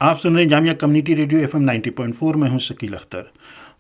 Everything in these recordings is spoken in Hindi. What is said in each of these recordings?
आप सुन रहे हैं जामिया कम्युनिटी रेडियो FM 90.4 में हूं शकील अख्तर।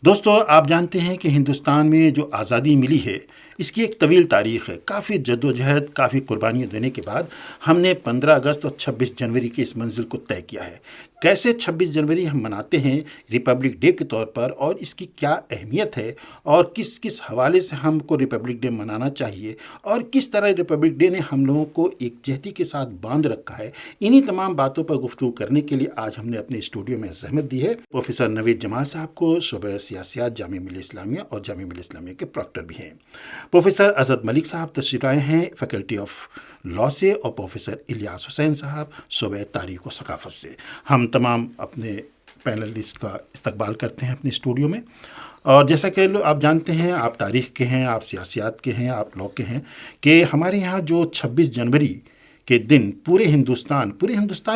दोस्तों, आप जानते हैं कि हिंदुस्तान में जो आज़ादी मिली है इसकी एक तवील तारीख़ है। काफ़ी जद्दोजहद, काफ़ी कुर्बानियाँ देने के बाद हमने 15 अगस्त और 26 जनवरी की इस मंजिल को तय किया है। कैसे 26 जनवरी हम मनाते हैं रिपब्लिक डे के तौर पर, और इसकी क्या अहमियत है, और किस किस हवाले से हमको रिपब्लिक डे मनाना चाहिए, और किस तरह रिपब्लिक डे ने हम लोगों को एकजहती के साथ बांध रखा है, इन्हीं तमाम बातों पर गुफ्तगू करने के लिए आज हमने अपने स्टूडियो में ज़हमत दी है प्रोफेसर नवीद जमाल साहब को। शोबा सियासियात जामिया मिल्लिया इस्लामिया और जामिया मिल्लिया इस्लामिया के प्रॉक्टर भी हैं। प्रोफेसर अजद मलिक साहब तशरीफ़ लाए हैं फैकल्टी ऑफ लॉ से, और प्रोफेसर इलियास हुसैन साहब शोबा तारीख़ व सकाफ़त से। हम तमाम अपने पैनलिस्ट का इस्तकबाल करते हैं अपने स्टूडियो में। और जैसा कि आप जानते हैं, आप तारीख़ के हैं, आप सियासियात के हैं, आप लॉ के हैं, कि हमारे यहाँ जो 26 जनवरी के दिन पूरे हिंदुस्तान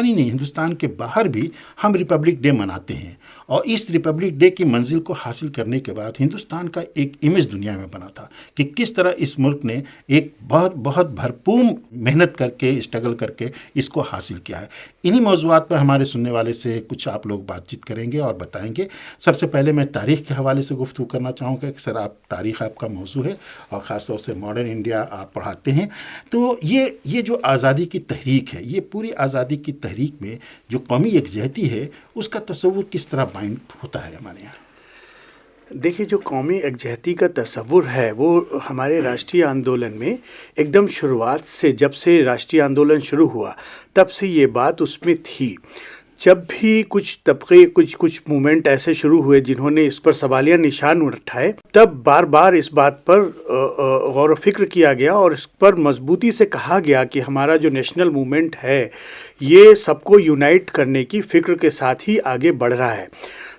ही नहीं, हिंदुस्तान के बाहर भी हम रिपब्लिक डे मनाते हैं। और इस रिपब्लिक डे की मंजिल को हासिल करने के बाद हिंदुस्तान का एक इमेज दुनिया में बना था कि किस तरह इस मुल्क ने एक बहुत बहुत भरपूर मेहनत करके, स्ट्रगल करके इसको हासिल किया है। इन्हीं मौज़ूआत पर हमारे सुनने वाले से कुछ आप लोग बातचीत करेंगे और बताएंगे। सबसे पहले मैं तारीख़ के हवाले से गुफ्तगू करना चाहूँगा कि सर, आप तारीख़ आपका मौजू है और ख़ास तौर से मॉडर्न इंडिया आप पढ़ाते हैं, तो ये जो आज़ादी की तहरीक है, ये पूरी आज़ादी की तहरीक में जो कौमी यकजहती है उसका तस्वुर किस तरह बाइंड होता है हमारे यहाँ? देखिए, जो कौमी यकजहती का तस्वुर है वो हमारे राष्ट्रीय आंदोलन में एकदम शुरुआत से, जब से राष्ट्रीय आंदोलन शुरू हुआ तब से ये बात उसमें थी। जब भी कुछ तबके, कुछ मूवमेंट ऐसे शुरू हुए जिन्होंने इस पर सवालिया निशान उठाए, तब बार बार इस बात पर गौर व फिक्र किया गया और इस पर मजबूती से कहा गया कि हमारा जो नेशनल मूवमेंट है ये सबको यूनाइट करने की फ़िक्र के साथ ही आगे बढ़ रहा है।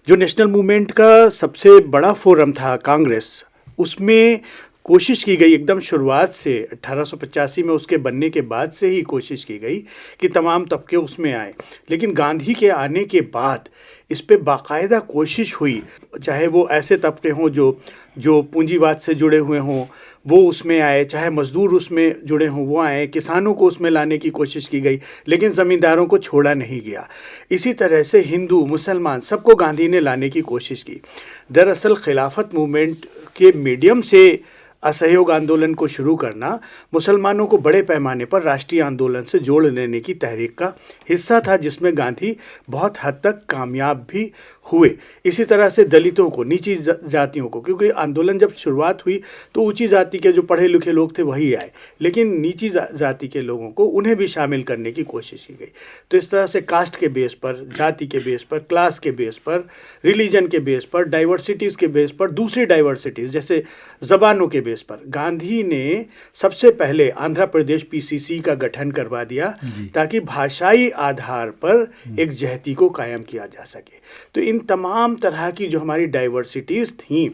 जो नेशनल मूवमेंट का सबसे बड़ा फोरम था कांग्रेस, उसमें कोशिश की गई एकदम शुरुआत से, 1885 में उसके बनने के बाद से ही कोशिश की गई कि तमाम तबके उसमें आए। लेकिन गांधी के आने के बाद इस पे बाकायदा कोशिश हुई, चाहे वो ऐसे तबके हों जो पूंजीवाद से जुड़े हुए हों, वो उसमें आए, चाहे मज़दूर उसमें जुड़े हों वो आए, किसानों को उसमें लाने की कोशिश की गई, लेकिन ज़मींदारों को छोड़ा नहीं गया। इसी तरह से हिंदू, मुसलमान, सबको गांधी ने लाने की कोशिश की। दरअसल खिलाफत मूवमेंट के मीडियम से असहयोग आंदोलन को शुरू करना मुसलमानों को बड़े पैमाने पर राष्ट्रीय आंदोलन से जोड़ लेने की तहरीक का हिस्सा था, जिसमें गांधी बहुत हद तक कामयाब भी हुए। इसी तरह से दलितों को, नीची जातियों को, क्योंकि आंदोलन जब शुरुआत हुई तो ऊंची जाति के जो पढ़े लिखे लोग थे वही आए, लेकिन नीची जाति के लोगों को, उन्हें भी शामिल करने की कोशिश की गई। तो इस तरह से कास्ट के बेस पर, जाति के बेस पर, क्लास के बेस पर, रिलीजन के बेस पर, डाइवर्सिटीज़ के बेस पर, दूसरी डाइवर्सिटीज़ जैसे ज़बानों के बेस पर गांधी ने सबसे पहले आंध्र प्रदेश PCC का गठन करवा दिया ताकि भाषाई आधार पर एक जहती को कायम किया जा सके। तो इन तमाम तरह की जो हमारी डाइवर्सिटीज़ थीं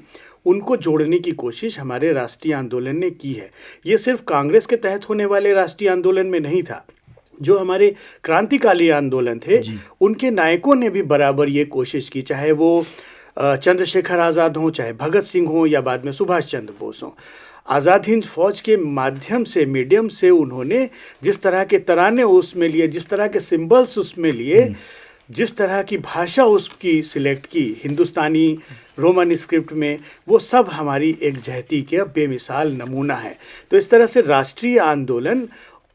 उनको जोड़ने की कोशिश हमारे राष्ट्रीय आंदोलन ने की है। ये सिर्फ कांग्रेस के तहत होने वाले राष्ट्रीय आंदोलन में नहीं था, जो हमारे क्रांतिकाली आंदोलन थे उनके नायकों ने भी बराबर ये कोशिश की, चाहे वो चंद्रशेखर आज़ाद हों, चाहे भगत सिंह हों, या बाद में सुभाष चंद्र बोस हों। आज़ाद हिंद फौज के माध्यम से, मीडियम से उन्होंने जिस तरह के तराने उसमें लिए, जिस तरह के सिंबल्स उसमें लिए, जिस तरह की भाषा उसकी सिलेक्ट की, हिंदुस्तानी रोमन स्क्रिप्ट में, वो सब हमारी एकजहती के बेमिसाल नमूना है। तो इस तरह से राष्ट्रीय आंदोलन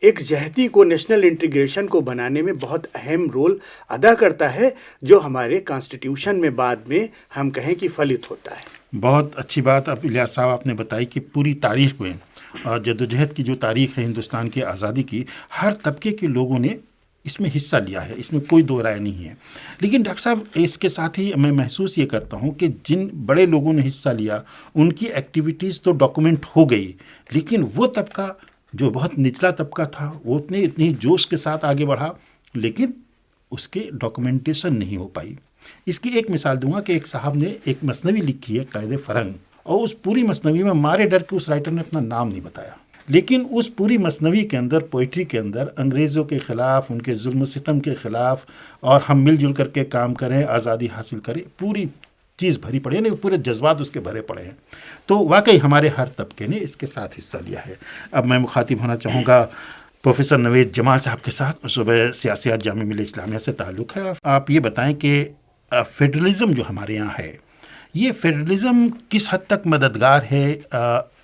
एक जहती को, नेशनल इंटीग्रेशन को बनाने में बहुत अहम रोल अदा करता है, जो हमारे कॉन्स्टिट्यूशन में बाद में हम कहें कि फलित होता है। बहुत अच्छी बात आप इलियास साहब आपने बताई कि पूरी तारीख़ में जद्दोजहद की जो तारीख़ है हिंदुस्तान की आज़ादी की, हर तबके के लोगों ने इसमें हिस्सा लिया है, इसमें कोई दो राय नहीं है। लेकिन डॉक्टर साहब, इसके साथ ही मैं महसूस ये करता हूँ कि जिन बड़े लोगों ने हिस्सा लिया उनकी एक्टिविटीज़ तो डॉक्यूमेंट हो गई, लेकिन वो तबका जो बहुत निचला तबका था वो इतनी जोश के साथ आगे बढ़ा, लेकिन उसके डॉक्यूमेंटेशन नहीं हो पाई। इसकी एक मिसाल दूंगा कि एक साहब ने एक मसनवी लिखी है, कायदे फरंग, और उस पूरी मसनवी में मारे डर के उस राइटर ने अपना नाम नहीं बताया, लेकिन उस पूरी मसनवी के अंदर, पोइट्री के अंदर, अंग्रेज़ों के ख़िलाफ़, उनके जुल्म सितम के ख़िलाफ़, और हम मिलजुल करके काम करें, आज़ादी हासिल करें, पूरी चीज़ भरी पड़ी है, नहीं पूरे जज्बात उसके भरे पड़े हैं। तो वाकई हमारे हर तबके ने इसके साथ हिस्सा लिया है। अब मैं मुखातिब होना चाहूँगा प्रोफेसर नवेद जमाल साहब के साथ सुबह सियासियात जामिया मिल्लिया इस्लामिया से ताल्लुक़ है। आप ये बताएं कि फेडरलिज़म जो हमारे यहाँ है, ये फेडरलिज़म किस हद तक मददगार है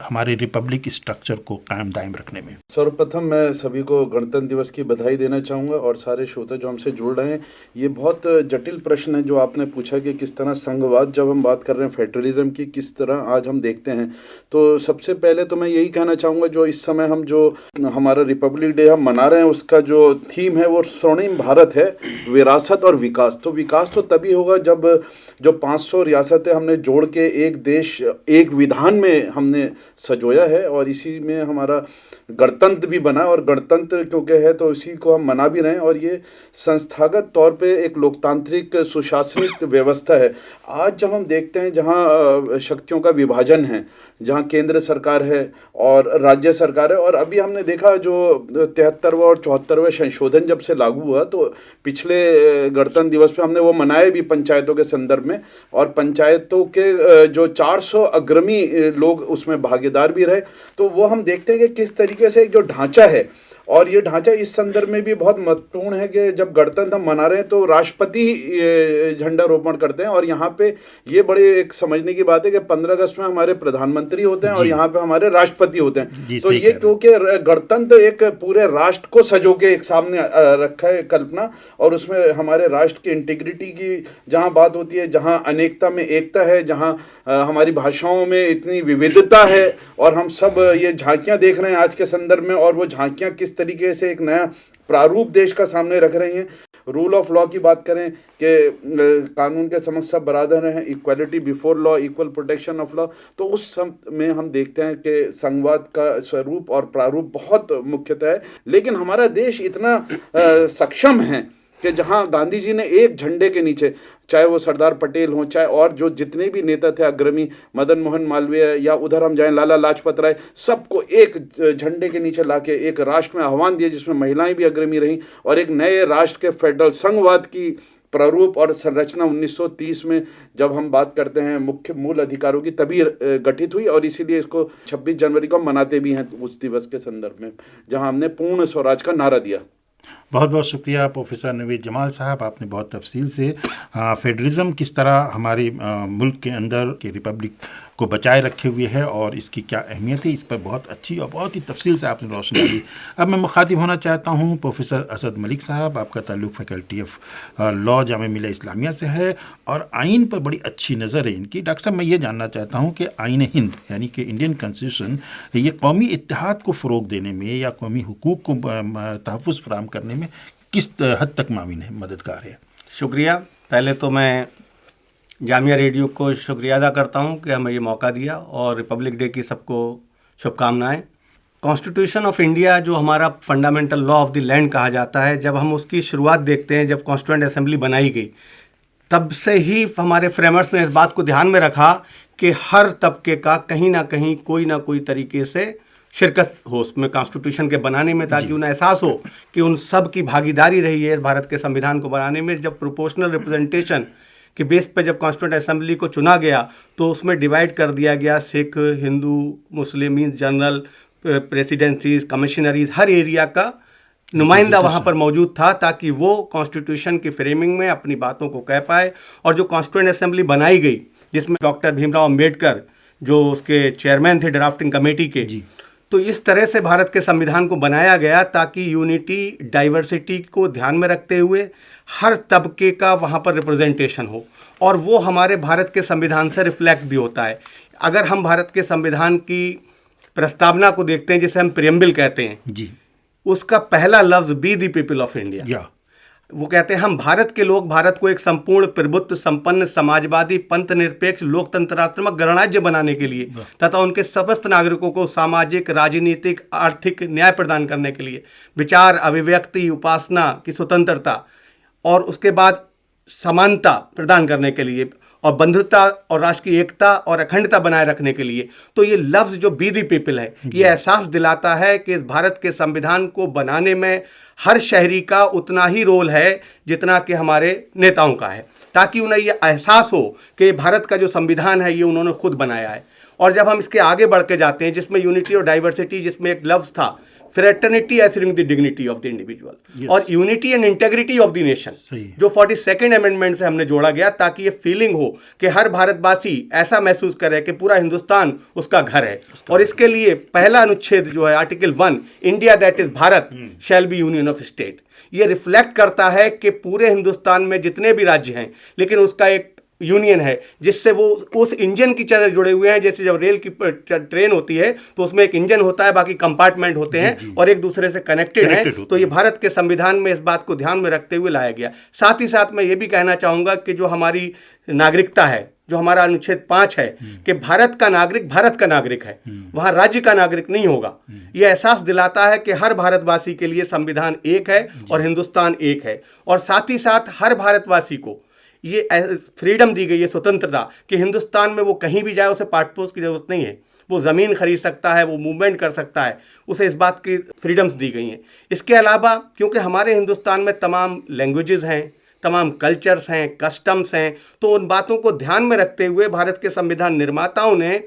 हमारे रिपब्लिक स्ट्रक्चर को कायम दायम रखने में? सर्वप्रथम मैं सभी को गणतंत्र दिवस की बधाई देना चाहूँगा और सारे श्रोता जो हमसे जुड़ रहे हैं। ये बहुत जटिल प्रश्न है जो आपने पूछा कि किस तरह संघवाद, जब हम बात कर रहे हैं फेडरलिज्म की, किस तरह आज हम देखते हैं। तो सबसे पहले तो मैं यही कहना चाहूँगा, जो इस समय हम जो हमारा रिपब्लिक डे हम मना रहे हैं, उसका जो थीम है वो स्वर्णिम भारत है, विरासत और विकास। तो विकास तो तभी होगा जब जो 500 रियासतें हमने जोड़ के एक देश एक विधान में हमने सजोया है, और इसी में हमारा गणतंत्र भी बना, और गणतंत्र क्योंकि है तो इसी को हम मना भी रहे हैं। और ये संस्थागत तौर पे एक लोकतांत्रिक सुशासनित व्यवस्था है। आज जब हम देखते हैं जहाँ शक्तियों का विभाजन है, जहाँ केंद्र सरकार है और राज्य सरकार है, और अभी हमने देखा जो 73वां और 74वें संशोधन जब से लागू हुआ, तो पिछले गणतंत्र दिवस पे हमने वो मनाए भी पंचायतों के संदर्भ में, और पंचायतों के जो 400 अग्रणी लोग उसमें भागीदार भी रहे। तो वो हम देखते हैं कि किस तरीके से एक जो ढांचा है, और ये ढांचा इस संदर्भ में भी बहुत महत्वपूर्ण है कि जब गणतंत्र हम मना रहे हैं तो राष्ट्रपति झंडारोपण करते हैं, और यहाँ पे ये बड़ी एक समझने की बात है कि 15 अगस्त में हमारे प्रधानमंत्री होते हैं और यहाँ पे हमारे राष्ट्रपति होते हैं। तो ये क्योंकि गणतंत्र एक पूरे राष्ट्र को सजो के एक सामने रखा है कल्पना, और उसमें हमारे राष्ट्र की इंटीग्रिटी की जहाँ बात होती है, जहाँ अनेकता में एकता है, जहाँ हमारी भाषाओं में इतनी विविधता है, और हम सब ये झांकियाँ देख रहे हैं आज के संदर्भ में, और वो झांकियाँ किस तरीके से एक नया प्रारूप देश का सामने रख रही हैं। रूल ऑफ लॉ की बात करें कि कानून के समक्ष सब बराबर हैं, equality before law, equal protection of law. तो उस में हम देखते हैं कि संघवाद का स्वरूप और प्रारूप बहुत मुख्यतः है। लेकिन हमारा देश इतना सक्षम है कि जहाँ गांधी जी ने एक झंडे के नीचे, चाहे वो सरदार पटेल हों, चाहे और जो जितने भी नेता थे अग्रणी, मदन मोहन मालवीय, या उधर हम जाएं लाला लाजपत राय, सबको एक झंडे के नीचे लाके एक राष्ट्र में आह्वान दिया जिसमें महिलाएं भी अग्रणी रहीं, और एक नए राष्ट्र के फेडरल संघवाद की प्रारूप और संरचना 1930 में जब हम बात करते हैं मुख्य मूल अधिकारों की, तभी गठित हुई। और इसीलिए इसको 26 जनवरी को मनाते भी हैं उस दिवस के संदर्भ में, जहां हमने पूर्ण स्वराज का नारा दिया। बहुत बहुत शुक्रिया प्रोफेसर नवेद जमाल साहब, आपने बहुत तफसील से फेडरलिज्म किस तरह हमारे मुल्क के अंदर के रिपब्लिक को बचाए रखे हुए है और इसकी क्या अहमियत है, इस पर बहुत अच्छी और बहुत ही तफसील से आपने रोशनी डाली। अब मैं मुखातिब होना चाहता हूँ प्रोफेसर असद मलिक साहब, आपका ताल्लुक़ faculty of law Jamia Millia Islamia से है और आइन पर बड़ी अच्छी नज़र है इनकी। डॉक्टर साहब, मैं ये जानना चाहता हूँ कि आइन हिंद यानी कि इंडियन कॉन्स्टिट्यूशन ये कौमी इत्तेहाद को फ़रोग़ देने में या कौमी हुकूक को तहफ़्फ़ुज़ फराहम करने में किस हद तक माविन है, मददगार है? शुक्रिया। पहले तो मैं जामिया रेडियो को शुक्रिया अदा करता हूं कि हमें ये मौका दिया, और रिपब्लिक डे की सबको शुभकामनाएं। कॉन्स्टिट्यूशन ऑफ इंडिया जो हमारा fundamental law of the land कहा जाता है, जब हम उसकी शुरुआत देखते हैं, जब कॉन्स्टिट्यूएंट असेंबली बनाई गई, तब से ही हमारे फ्रेमर्स ने इस बात को ध्यान में रखा कि हर तबके का कहीं ना कहीं कोई ना कोई तरीके से शिरकत हो उसमें कॉन्स्टिट्यूशन के बनाने में, ताकि उन्हें एहसास हो कि उन सब की भागीदारी रही है इस भारत के संविधान को बनाने में। जब प्रोपोर्शनल रिप्रेजेंटेशन के बेस पर जब कॉन्स्टिट्यूएंट असेंबली को चुना गया, तो उसमें डिवाइड कर दिया गया सिख, हिंदू, मुस्लिम, जनरल, प्रेसिडेंसीज, कमिश्नरीज, हर एरिया का नुमाइंदा वहाँ पर मौजूद था, ताकि वो कॉन्स्टिट्यूशन की फ्रेमिंग में अपनी बातों को कह पाए। और जो कॉन्स्टिट्यूएंट असेंबली बनाई गई, जिसमें डॉक्टर भीमराव अम्बेडकर जो उसके चेयरमैन थे ड्राफ्टिंग कमेटी के, तो इस तरह से भारत के संविधान को बनाया गया ताकि यूनिटी, डाइवर्सिटी को ध्यान में रखते हुए हर तबके का वहाँ पर रिप्रेजेंटेशन हो, और वो हमारे भारत के संविधान से रिफ्लेक्ट भी होता है। अगर हम भारत के संविधान की प्रस्तावना को देखते हैं, जिसे हम प्रियम्बल कहते हैं जी, उसका पहला लफ्ज़ B the people of India. वो कहते हैं हम भारत के लोग भारत को एक संपूर्ण प्रभुत्व संपन्न समाजवादी पंथ निरपेक्ष लोकतंत्रात्मक गणराज्य बनाने के लिए तथा उनके समस्त नागरिकों को सामाजिक, राजनीतिक, आर्थिक न्याय प्रदान करने के लिए, विचार, अभिव्यक्ति, उपासना की स्वतंत्रता और उसके बाद समानता प्रदान करने के लिए, और बंधुता और राष्ट्र की एकता और अखंडता बनाए रखने के लिए। तो ये लफ्ज़ जो बी द पीपल है, ये एहसास दिलाता है कि इस भारत के संविधान को बनाने में हर शहरी का उतना ही रोल है जितना कि हमारे नेताओं का है, ताकि उन्हें ये एहसास हो कि भारत का जो संविधान है ये उन्होंने खुद बनाया है। और जब हम इसके आगे बढ़ के जाते हैं, जिसमें यूनिटी और डाइवर्सिटी, जिसमें एक लफ्ज़ था fraternity assuring the dignity of the individual, और unity and integrity of the nation, जो 42nd अमेंडमेंट से हमने जोड़ा गया, ताकि ये फीलिंग हो कि हर भारतवासी ऐसा महसूस करे कि पूरा हिंदुस्तान उसका घर है। और इसके लिए पहला अनुच्छेद जो है article 1, India that is Bharat shall be union of state, ये रिफ्लेक्ट करता है कि पूरे हिंदुस्तान में जितने भी राज्य हैं, लेकिन उसका एक यूनियन है जिससे वो उस इंजन की तरह जुड़े हुए हैं। जैसे जब रेल की ट्रेन होती है तो उसमें एक इंजन होता है, बाकी कंपार्टमेंट होते हैं और एक दूसरे से कनेक्टेड हैं। तो ये भारत के संविधान में इस बात को ध्यान में रखते हुए लाया गया। साथ ही साथ मैं ये भी कहना चाहूँगा कि जो हमारी नागरिकता है, जो हमारा अनुच्छेद 5 है कि भारत का नागरिक है, वहाँ राज्य का नागरिक नहीं होगा। यह एहसास दिलाता है कि हर भारतवासी के लिए संविधान एक है और हिंदुस्तान एक है। और साथ ही साथ हर भारतवासी को ये फ्रीडम दी गई है, स्वतंत्रता, कि हिंदुस्तान में वो कहीं भी जाए उसे पासपोर्ट की जरूरत नहीं है, वो ज़मीन खरीद सकता है, वो मूवमेंट कर सकता है, उसे इस बात की फ्रीडम्स दी गई हैं। इसके अलावा क्योंकि हमारे हिंदुस्तान में तमाम लैंग्वेजेस हैं, तमाम कल्चर्स हैं, कस्टम्स हैं, तो उन बातों को ध्यान में रखते हुए भारत के संविधान निर्माताओं ने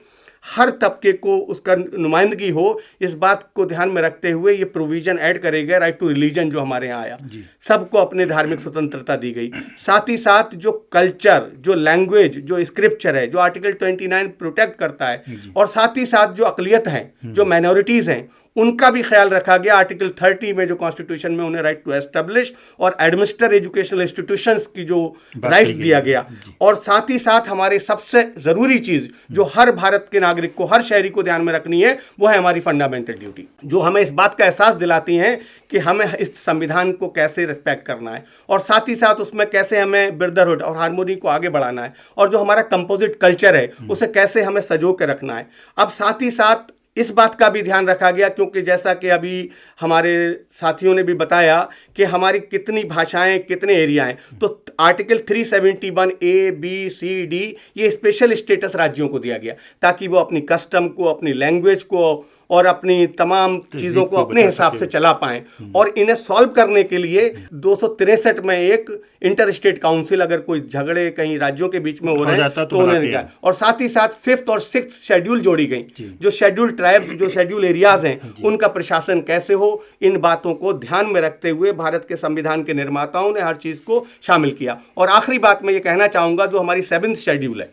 हर तबके को उसका नुमाइंदगी हो, इस बात को ध्यान में रखते हुए ये प्रोविजन ऐड करे गए। राइट टू रिलीजन जो हमारे यहाँ आया, सबको अपने धार्मिक स्वतंत्रता दी गई। साथ ही साथ जो कल्चर, जो लैंग्वेज, जो स्क्रिप्चर है, जो आर्टिकल 29 प्रोटेक्ट करता है, और साथ ही साथ जो अकलियत हैं, जो माइनॉरिटीज़ हैं, उनका भी ख्याल रखा गया। आर्टिकल 30 में जो कॉन्स्टिट्यूशन में उन्हें राइट टू एस्टेब्लिश और एडमिनिस्टर एजुकेशनल इंस्टीट्यूशंस की जो राइट्स दिया गया। और साथ ही साथ हमारे सबसे ज़रूरी चीज़ जो हर भारत के नागरिक को, हर शहरी को ध्यान में रखनी है, वो है हमारी फंडामेंटल ड्यूटी, जो हमें इस बात का एहसास दिलाती हैं कि हमें इस संविधान को कैसे रिस्पेक्ट करना है, और साथ ही साथ उसमें कैसे हमें ब्रदरहुड और हार्मोनी को आगे बढ़ाना है, और जो हमारा कंपोजिट कल्चर है उसे कैसे हमें सजो के रखना है। अब साथ ही साथ इस बात का भी ध्यान रखा गया, क्योंकि जैसा कि अभी हमारे साथियों ने भी बताया कि हमारी कितनी भाषाएं, कितने एरिया हैं, तो article 371 A, B, C, D ये स्पेशल स्टेटस राज्यों को दिया गया, ताकि वो अपनी कस्टम को, अपनी लैंग्वेज को और अपनी तमाम चीज़ों को अपने हिसाब से चला पाएं। और इन्हें सॉल्व करने के लिए 263 में एक इंटर स्टेट काउंसिल, अगर कोई झगड़े कहीं राज्यों के बीच में हो रहे हैं तो उन्हें निकाला। और साथ ही साथ 5th और 6th शेड्यूल जोड़ी गई, जो शेड्यूल ट्राइब्स, जो शेड्यूल एरियाज हैं, उनका प्रशासन कैसे हो, इन बातों को ध्यान में रखते हुए भारत के संविधान के निर्माताओं ने हर चीज़ को शामिल किया। और आखिरी बात मैं ये कहना चाहूँगा, जो हमारी 7th शेड्यूल है,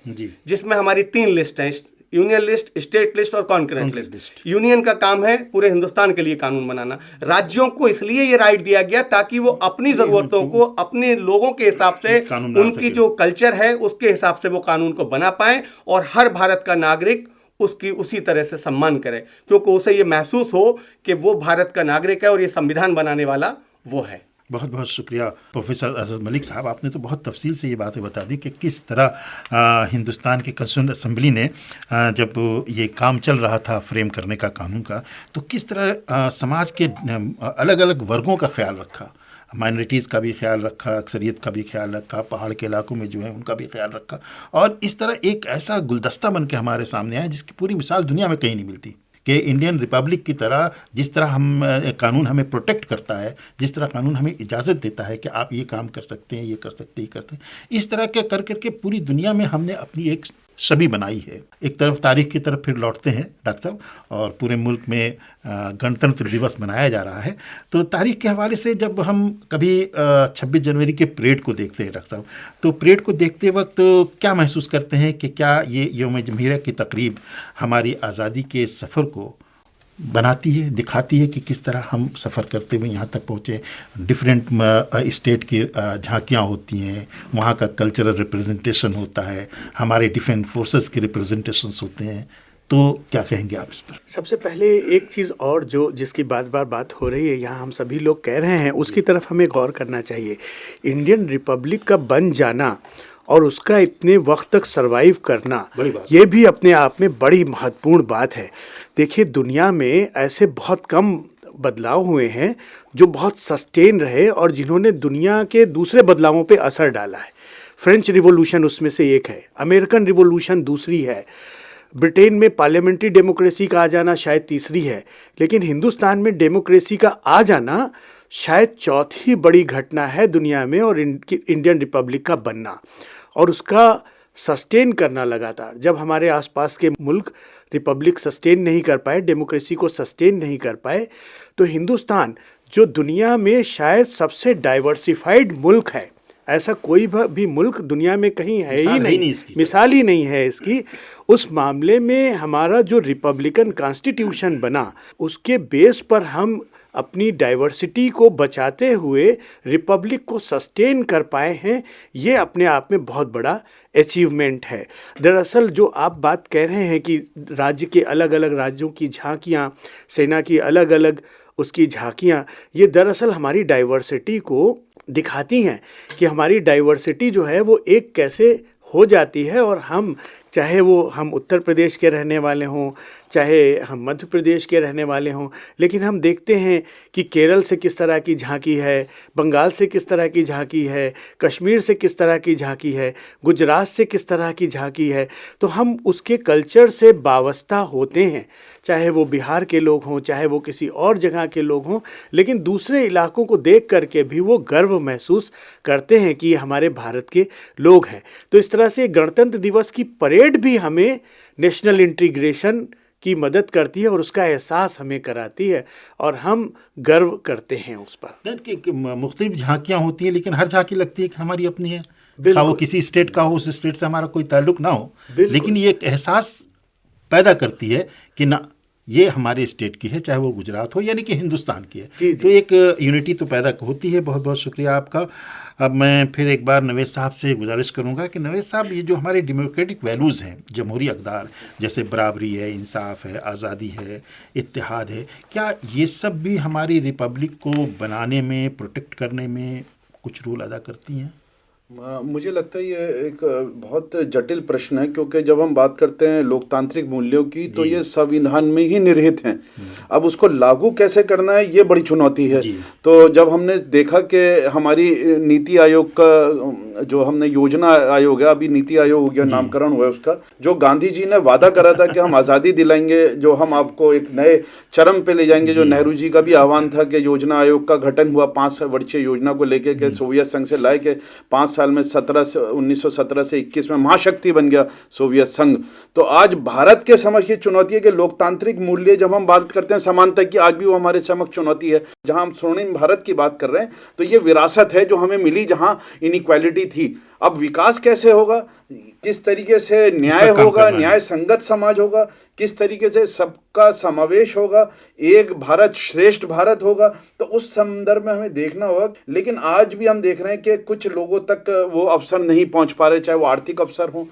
जिसमें हमारी 3 लिस्ट हैं, यूनियन लिस्ट, स्टेट लिस्ट और कॉन्करेंट लिस्ट। यूनियन का काम है पूरे हिंदुस्तान के लिए कानून बनाना। राज्यों को इसलिए ये राइट दिया गया ताकि वो अपनी ज़रूरतों को अपने लोगों के हिसाब से, उनकी जो कल्चर है उसके हिसाब से वो कानून को बना पाएं, और हर भारत का नागरिक उसकी उसी तरह से सम्मान करे, क्योंकि उसे ये महसूस हो कि वो भारत का नागरिक है और ये संविधान बनाने वाला वो है। बहुत बहुत शुक्रिया प्रोफेसर अजहर मलिक साहब, आपने तो बहुत तफसील से ये बातें बता दी कि किस तरह हिंदुस्तान की कॉन्स्टिट्यूएंट असेंबली ने जब ये काम चल रहा था फ्रेम करने का कानून का, तो किस तरह समाज के अलग अलग वर्गों का ख्याल रखा, माइनॉरिटीज़ का भी ख्याल रखा, अक्सरियत का भी ख्याल रखा, पहाड़ के इलाकों में जो है उनका भी ख्याल रखा, और इस तरह एक ऐसा गुलदस्ता बन के हमारे सामने आया जिसकी पूरी मिसाल दुनिया में कहीं नहीं मिलती, कि इंडियन रिपब्लिक की तरह जिस तरह हम कानून हमें प्रोटेक्ट करता है, जिस तरह कानून हमें इजाज़त देता है कि आप ये काम कर सकते हैं, ये कर सकते हैं, ये करते हैं, इस तरह के कर करके पूरी दुनिया में हमने अपनी एक छवि बनाई है। एक तरफ तारीख की तरफ फिर लौटते हैं डॉक्टर साहब, और पूरे मुल्क में गणतंत्र दिवस मनाया जा रहा है, तो तारीख के हवाले से जब हम कभी 26 जनवरी के परेड को देखते हैं डॉक्टर साहब, तो परेड को देखते वक्त क्या महसूस करते हैं कि क्या ये यौम जमहूरियत की तकरीब हमारी आज़ादी के सफ़र को बनाती है, दिखाती है कि किस तरह हम सफ़र करते हुए यहाँ तक पहुँचे। डिफरेंट स्टेट की झांकियाँ होती हैं, वहाँ का कल्चरल रिप्रेजेंटेशन होता है, हमारे डिफेंस फोर्सेस के रिप्रेजेंटेशंस होते हैं, तो क्या कहेंगे आप इस पर? सबसे पहले एक चीज़ और जो जिसकी बात हो रही है, यहाँ हम सभी लोग कह रहे हैं, उसकी तरफ हमें गौर करना चाहिए। इंडियन रिपब्लिक का बन जाना और उसका इतने वक्त तक सरवाइव करना, ये भी अपने आप में बड़ी महत्वपूर्ण बात है। देखिए, दुनिया में ऐसे बहुत कम बदलाव हुए हैं जो बहुत सस्टेन रहे और जिन्होंने दुनिया के दूसरे बदलावों पे असर डाला है। फ्रेंच रिवॉल्यूशन उसमें से एक है, अमेरिकन रिवॉल्यूशन दूसरी है, ब्रिटेन में पार्लियामेंट्री डेमोक्रेसी का आ जाना शायद तीसरी है, लेकिन हिंदुस्तान में डेमोक्रेसी का आ जाना शायद चौथी बड़ी घटना है दुनिया में, और इंडियन रिपब्लिक का बनना। और उसका सस्टेन करना लगातार, जब हमारे आसपास के मुल्क रिपब्लिक सस्टेन नहीं कर पाए, डेमोक्रेसी को सस्टेन नहीं कर पाए, तो हिंदुस्तान जो दुनिया में शायद सबसे डाइवर्सिफाइड मुल्क है, ऐसा कोई भी मुल्क दुनिया में कहीं है ही नहीं, मिसाल ही नहीं है इसकी। उस मामले में हमारा जो रिपब्लिकन कॉन्स्टिट्यूशन बना, उसके बेस पर हम अपनी डाइवर्सिटी को बचाते हुए रिपब्लिक को सस्टेन कर पाए हैं। ये अपने आप में बहुत बड़ा अचीवमेंट है। दरअसल जो आप बात कह रहे हैं कि राज्य के अलग अलग राज्यों की झांकियाँ, सेना की अलग अलग उसकी झांकियाँ, ये दरअसल हमारी डाइवर्सिटी को दिखाती हैं कि हमारी डाइवर्सिटी जो है वो एक कैसे हो जाती है। और हम, चाहे वो हम उत्तर प्रदेश के रहने वाले हों, चाहे हम मध्य प्रदेश के रहने वाले हों, लेकिन हम देखते हैं कि केरल से किस तरह की झांकी है, बंगाल से किस तरह की झांकी है, कश्मीर से किस तरह की झांकी है, गुजरात से किस तरह की झांकी है। तो हम उसके कल्चर से वाबस्ता होते हैं, चाहे वो बिहार के लोग हों, चाहे वो किसी और जगह के लोग हों, लेकिन दूसरे इलाकों को देख करके भी वो गर्व महसूस करते हैं कि ये हमारे भारत के लोग हैं। तो इस तरह से गणतंत्र दिवस की परेड भी हमें नेशनल इंटीग्रेशन की मदद करती है और उसका एहसास हमें कराती है और हम गर्व करते हैं उस पर। मुख्तलिफ झांकियाँ होती हैं, लेकिन हर झांकी लगती है कि हमारी अपनी है, खाओ वो किसी स्टेट का हो, उस स्टेट से हमारा कोई ताल्लुक ना हो, लेकिन ये एक एहसास पैदा करती है कि ना ये हमारे स्टेट की है, चाहे वो गुजरात हो, यानी कि हिंदुस्तान की है। जी। तो एक यूनिटी तो पैदा होती है। बहुत बहुत शुक्रिया आपका। अब मैं फिर एक बार नवेद साहब से गुजारिश करूंगा कि नवेद साहब, ये जो हमारे डेमोक्रेटिक वैल्यूज़ हैं, जमहूरी अक़दार, जैसे बराबरी है, इंसाफ है, आज़ादी है, इत्तेहाद है, क्या ये सब भी हमारी रिपब्लिक को बनाने में, प्रोटेक्ट करने में कुछ रोल अदा करती हैं? मुझे लगता है ये एक बहुत जटिल प्रश्न है, क्योंकि जब हम बात करते हैं लोकतांत्रिक मूल्यों की तो ये संविधान में ही निहित हैं। अब उसको लागू कैसे करना है, ये बड़ी चुनौती है। तो जब हमने देखा कि हमारी नीति आयोग का जो हमने योजना आयोग है, अभी नीति आयोग हो गया, नामकरण हुआ है उसका, जो गांधी जी ने वादा करा था कि हम आज़ादी दिलाएंगे, जो हम आपको एक नए चरम पे ले जाएंगे, जो नेहरू जी का भी आह्वान था कि योजना आयोग का गठन हुआ 5 वर्षीय योजना को लेके के सोवियत संघ से लाए के 5 साल में 1917 से 21 में महाशक्ति बन गया सोवियत संघ। तो आज भारत के समक्ष ये चुनौती है कि लोकतांत्रिक मूल्य, जब हम बात करते हैं समानता की, आज भी वो हमारे समक्ष चुनौती है। जहां हम स्वर्णिम भारत की बात कर रहे हैं तो ये विरासत है जो हमें मिली, जहां इनइक्वालिटी थी। अब विकास कैसे होगा, किस तरीके से न्याय होगा, न्याय संगत समाज होगा, किस तरीके से सबका समावेश होगा, एक भारत श्रेष्ठ भारत होगा, तो उस संदर्भ में हमें देखना होगा। लेकिन आज भी हम देख रहे हैं कि कुछ लोगों तक वो अवसर नहीं पहुंच पा रहे, चाहे वो आर्थिक अवसर हो,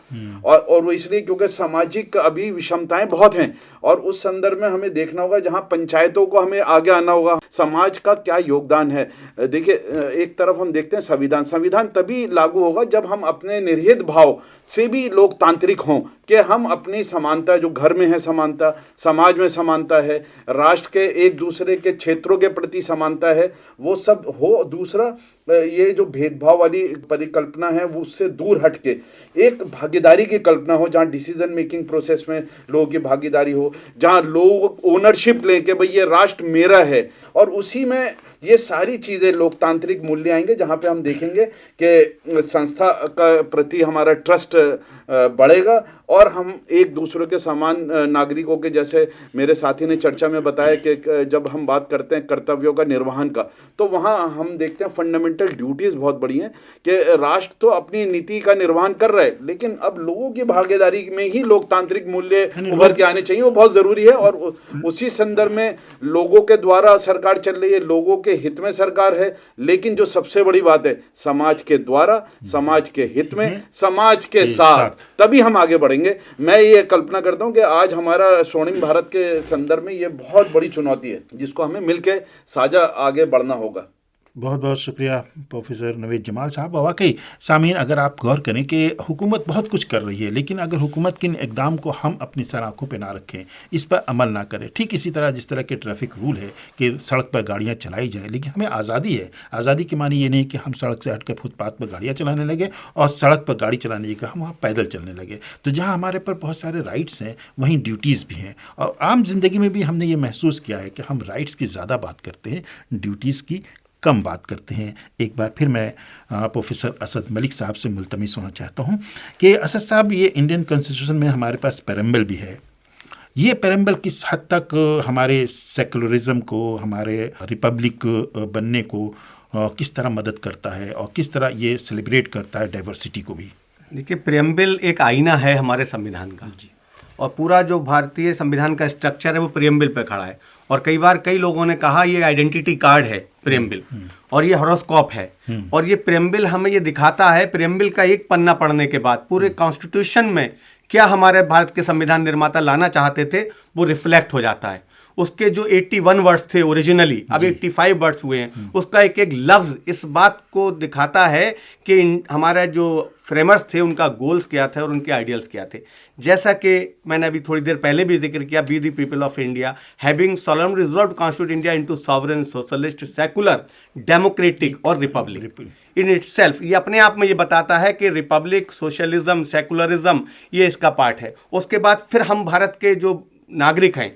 और वो इसलिए क्योंकि सामाजिक अभी विषमताएं बहुत हैं। और उस संदर्भ में हमें देखना होगा, जहां पंचायतों को हमें आगे आना होगा, समाज का क्या योगदान है। देखिए, एक तरफ हम देखते हैं संविधान तभी लागू होगा जब हम अपने निहित भाव से भी लोकतांत्रिक हों, कि हम अपनी समानता, जो घर में है समानता, समाज में समानता है, राष्ट्र के एक दूसरे के क्षेत्रों के प्रति समानता है, वो सब हो। दूसरा, ये जो भेदभाव वाली परिकल्पना है वो उससे दूर हट के एक भागीदारी की कल्पना हो, जहाँ डिसीजन मेकिंग प्रोसेस में लोगों की भागीदारी हो, जहाँ लोग ओनरशिप लें कि भाई ये राष्ट्र मेरा है, और उसी में ये सारी चीज़ें लोकतांत्रिक मूल्य आएंगे, जहाँ पे हम देखेंगे कि संस्था का प्रति हमारा ट्रस्ट बढ़ेगा और हम एक दूसरे के समान नागरिकों के, जैसे मेरे साथी ने चर्चा में बताया कि जब हम बात करते हैं कर्तव्यों का निर्वहन का, तो वहाँ हम देखते हैं फंडामेंटल ड्यूटीज़ बहुत बड़ी हैं कि राष्ट्र तो अपनी नीति का निर्वहन कर रहा है, लेकिन अब लोगों की भागीदारी में ही लोकतांत्रिक मूल्य उभर के आने चाहिए, वो बहुत ज़रूरी है। और उसी संदर्भ में लोगों के द्वारा सरकार चल रही है, लोगों के हित में सरकार है, लेकिन जो सबसे बड़ी बात है, समाज के द्वारा, समाज के हित में, समाज के साथ, तभी हम आगे बढ़ेंगे। मैं ये कल्पना करता हूं कि आज हमारा स्वर्णिम भारत के संदर्भ में ये बहुत बड़ी चुनौती है, जिसको हमें मिलकर साझा आगे बढ़ना होगा। बहुत बहुत शुक्रिया प्रोफेसर नवेद जमाल साहब। वाकई सामीन, अगर आप गौर करें कि हुकूमत बहुत कुछ कर रही है, लेकिन अगर हुकूमत के इन इक़दाम को हम अपनी सर आँखों पर ना रखें, इस पर अमल ना करें, ठीक इसी तरह जिस तरह के ट्रैफिक रूल है कि सड़क पर गाड़ियाँ चलाई जाएँ, लेकिन हमें आज़ादी है। आज़ादी की मानी ये नहीं कि हम सड़क से हटकर फुटपाथ पर गाड़ियाँ चलाने लगे और सड़क पर गाड़ी चलाने की जगह हम वहाँ पैदल चलने लगे। तो जहाँ हमारे पर बहुत सारे राइट्स हैं, वहीं ड्यूटीज़ भी हैं। और आम जिंदगी में भी हमने ये महसूस किया है कि हम राइट्स की ज़्यादा बात करते हैं, ड्यूटीज़ की कम बात करते हैं। एक बार फिर मैं प्रोफेसर असद मलिक साहब से मुल्तमिस होना चाहता हूँ कि असद साहब, ये इंडियन कॉन्स्टिट्यूशन में हमारे पास प्रेम्बल भी है। ये प्रेम्बल किस हद तक हमारे सेकुलरिज्म को, हमारे रिपब्लिक बनने को किस तरह मदद करता है और किस तरह ये सेलिब्रेट करता है डाइवर्सिटी को भी? देखिए, प्रियम्बल एक आईना है हमारे संविधान का जी, और पूरा जो भारतीय संविधान का स्ट्रक्चर है वो प्रियम्बल पे खड़ा है। और कई बार कई लोगों ने कहा ये आइडेंटिटी कार्ड है प्रियम्बल, और ये हॉरोस्कोप है। और ये प्रियम्बल हमें ये दिखाता है, प्रियम्बल का एक पन्ना पढ़ने के बाद पूरे कॉन्स्टिट्यूशन में क्या हमारे भारत के संविधान निर्माता लाना चाहते थे वो रिफ्लेक्ट हो जाता है। उसके जो 81 वर्ड्स थे ओरिजिनली, अब 85 वर्ड्स हुए हैं। उसका एक एक लफ्ज़ इस बात को दिखाता है कि हमारा जो फ्रेमर्स थे उनका गोल्स क्या थे और उनके आइडियल्स क्या थे। जैसा कि मैंने अभी थोड़ी देर पहले भी जिक्र किया, we the people of India having solemnly resolved constitute India into sovereign, socialist, secular, democratic और रिपब्लिक इन इटसेल्फ। ये अपने आप में ये बताता है कि रिपब्लिक, सोशलिज्म, सेकुलरिज्म ये इसका पार्ट है। उसके बाद फिर हम भारत के जो नागरिक हैं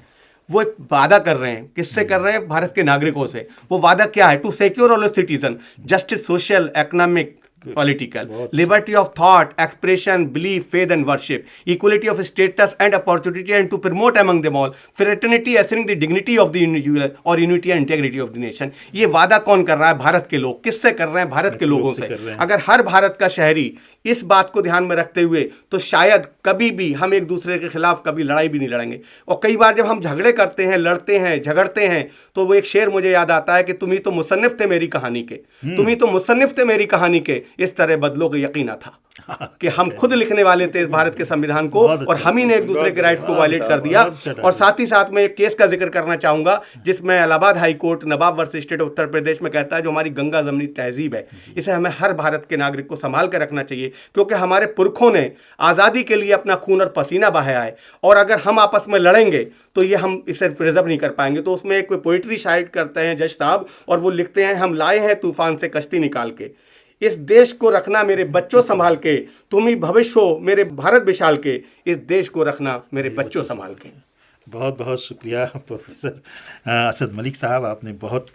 वो एक वादा कर रहे हैं। किससे कर रहे हैं? भारत के नागरिकों से। वो वादा क्या है? To secure all citizen justice, social, economic, political, liberty of thought, expression, belief, faith and worship, equality of status and opportunity, and to promote among them all fraternity, assuring the dignity of the individual और unity and integrity of the nation। ये वादा कौन कर रहा है? भारत के लोग। किससे कर रहे हैं? भारत के लोगों से। अगर हर भारत का शहरी इस बात को ध्यान में रखते हुए, तो शायद कभी भी हम एक दूसरे के खिलाफ कभी लड़ाई भी नहीं लड़ेंगे। और कई बार जब हम झगड़े करते हैं, लड़ते हैं, झगड़ते हैं, तो वो एक शेर मुझे याद आता है कि तुम ही तो मुसन्निफ थे मेरी कहानी के, तुम ही तो मुसन्निफ थे मेरी कहानी के, इस तरह बदलोगे यकीना था कि हम खुद लिखने वाले थे इस भारत के संविधान को, और हम ही ने एक दूसरे के राइट्स को वायलेट कर दिया। और साथ ही साथ मैं एक केस का जिक्र करना चाहूंगा जिसमें Allahabad high court Nawab versus state of Uttar Pradesh में कहता है जो हमारी गंगा जमनी तहजीब है, इसे हमें हर भारत के नागरिक को संभाल कर रखना चाहिए, क्योंकि हमारे पुरखों ने आज़ादी के लिए अपना खून और पसीना बहाया है। और अगर हम आपस में लड़ेंगे तो ये हम इसे प्रिजर्व नहीं कर पाएंगे। तो उसमें एक पोइट्री शायद करते हैं जज साहब, और वो लिखते हैं, हम लाए हैं तूफान से कश्ती निकाल के, इस देश को रखना मेरे बच्चों संभाल के, तुम ही भविष्य हो मेरे भारत विशाल के, इस देश को रखना मेरे बच्चों संभाल के। बहुत बहुत शुक्रिया प्रोफेसर असद मलिक साहब, आपने बहुत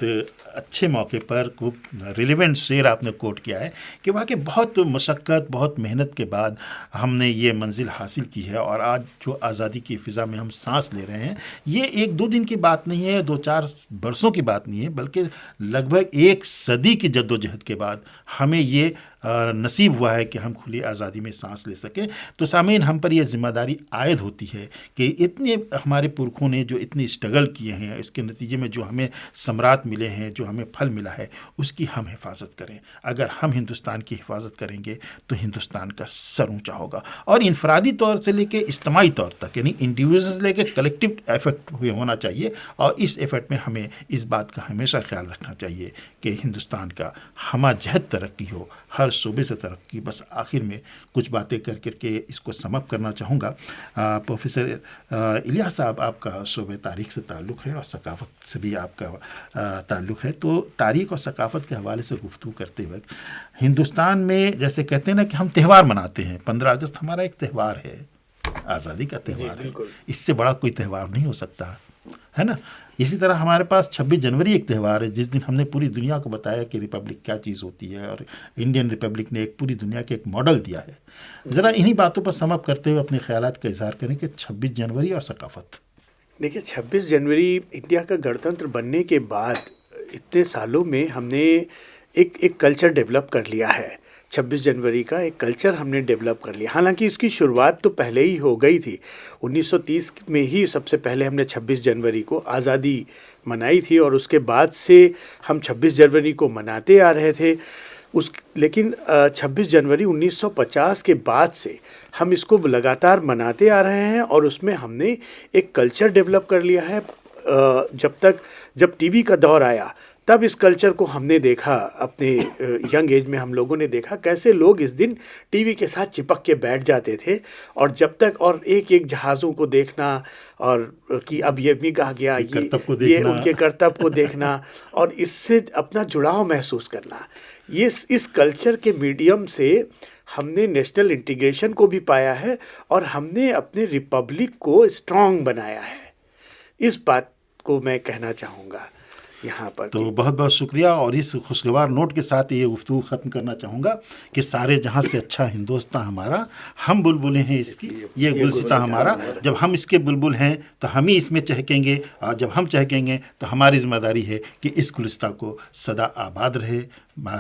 अच्छे मौके पर खूब रिलेवेंट शेर आपने कोट किया है कि वाकई बहुत मशक्क़त, बहुत मेहनत के बाद हमने ये मंजिल हासिल की है, और आज जो आज़ादी की फ़िज़ा में हम सांस ले रहे हैं, ये एक दो दिन की बात नहीं है, 2-4 बरसों की बात नहीं है, बल्कि लगभग 1 सदी की जद्दोजहद के बाद हमें ये नसीब हुआ है कि हम खुली आज़ादी में सांस ले सकें। तो सामीन, हम पर यह ज़िम्मेदारी आयद होती है कि इतने हमारे पुरखों ने जो इतनी स्ट्रगल किए हैं, इसके नतीजे में जो हमें समरात मिले हैं, जो हमें फल मिला है, उसकी हम हिफाजत करें। अगर हम हिंदुस्तान की हिफाजत करेंगे तो हिंदुस्तान का सर ऊँचा होगा। और इनफरादी तौर से लेके इज्तिमाई तौर तक, यानी इंडिविजुअल से लेके कलेक्टिव एफर्ट होना चाहिए, और इस एफर्ट में हमें इस बात का हमेशा ख्याल रखना चाहिए कि हिंदुस्तान का हमाजहत तरक्की हो, हर सूबे से तरक्की। बस आखिर में कुछ बातें करके इसको समअप करना चाहूँगा। प्रोफेसर इलियास साहब, आपका सूबे तारीख़ से ताल्लुक़ है और सकाफ़त से भी आपका ताल्लुक़ है, तो तारीख़ और सकाफ़त के हवाले से गुफ्तगू करते वक्त हिंदुस्तान में जैसे कहते हैं ना कि हम त्यौहार मनाते हैं, 15 अगस्त हमारा एक त्यौहार है, आज़ादी का त्यौहार है, इससे बड़ा कोई त्यौहार नहीं हो सकता, है ना। इसी तरह हमारे पास 26 जनवरी एक त्यौहार है, जिस दिन हमने पूरी दुनिया को बताया कि रिपब्लिक क्या चीज़ होती है, और इंडियन रिपब्लिक ने एक पूरी दुनिया के एक मॉडल दिया है। ज़रा इन्हीं बातों पर समअप करते हुए अपने ख्यालात का इजहार करें कि 26 जनवरी और सकाफ़त। देखिए, 26 जनवरी इंडिया का गणतंत्र बनने के बाद इतने सालों में हमने एक कल्चर डेवलप कर लिया है। 26 जनवरी का एक कल्चर हमने डेवलप कर लिया। हालांकि इसकी शुरुआत तो पहले ही हो गई थी, 1930 में ही सबसे पहले हमने 26 जनवरी को आज़ादी मनाई थी, और उसके बाद से हम 26 जनवरी को मनाते आ रहे थे। लेकिन 26 जनवरी 1950 के बाद से हम इसको लगातार मनाते आ रहे हैं, और उसमें हमने एक कल्चर डेवलप कर लिया है। जब टीवी का दौर आया तब इस कल्चर को हमने देखा, अपने यंग एज में हम लोगों ने देखा कैसे लोग इस दिन टीवी के साथ चिपक के बैठ जाते थे, और जब तक और एक एक जहाज़ों को देखना, और कि अब ये भी कहा गया ये उनके करतब को देखना, और इससे अपना जुड़ाव महसूस करना। ये इस कल्चर के मीडियम से हमने नेशनल इंटीग्रेशन को भी पाया है, और हमने अपने रिपब्लिक को स्ट्रॉन्ग बनाया है। इस बात को मैं कहना चाहूँगा यहाँ पर। तो बहुत बहुत शुक्रिया, और इस खुशगवार नोट के साथ ये गुफ्तगू ख़त्म करना चाहूँगा कि सारे जहाँ से अच्छा हिंदुस्तान हमारा, हम बुलबुलें हैं इसकी, ये गुलसिता हमारा। जब हम इसके बुलबुल हैं तो हम ही इसमें चहकेंगे, और जब हम चहकेंगे तो हमारी जिम्मेदारी है कि इस गुलसिता को सदा आबाद रहे,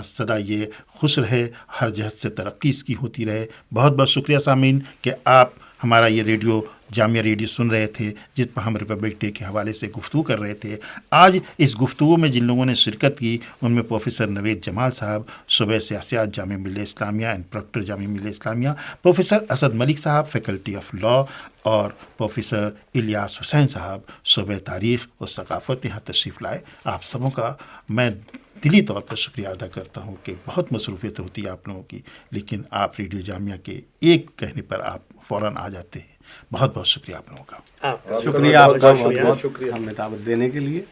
सदा ये खुश रहे, हर जहत से तरक्की इसकी होती रहे। बहुत बहुत शुक्रिया सामीन कि आप हमारा ये रेडियो जामिया रेडियो सुन रहे थे, जिस पर हम रिपब्लिक डे के हवाले से गुफ्तगू कर रहे थे। आज इस गुफ्तगू में जिन लोगों ने शिरकत की उनमें प्रोफेसर नवेद जमाल साहब, सूबे सियासत Jamia Millia Islamia and proctor Jamia Millia Islamia, professor Asad Malik साहब फैकल्टी ऑफ लॉ, और प्रोफेसर इलियास हुसैन साहब सूबे तारीख़ और सकाफ़त यहाँ तशरीफ़ लाए। आप सबों का मैं दिली तौर पर शुक्रिया अदा करता हूँ कि बहुत मसरूफ़ियत होती है आप लोगों की, लेकिन आप रेडियो जामिया के एक कहने पर आप फ़ौरन आ जाते हैं। बहुत बहुत शुक्रिया आप लोगों का। शुक्रिया आपका, बहुत बहुत शुक्रिया हमें दावत देने के लिए।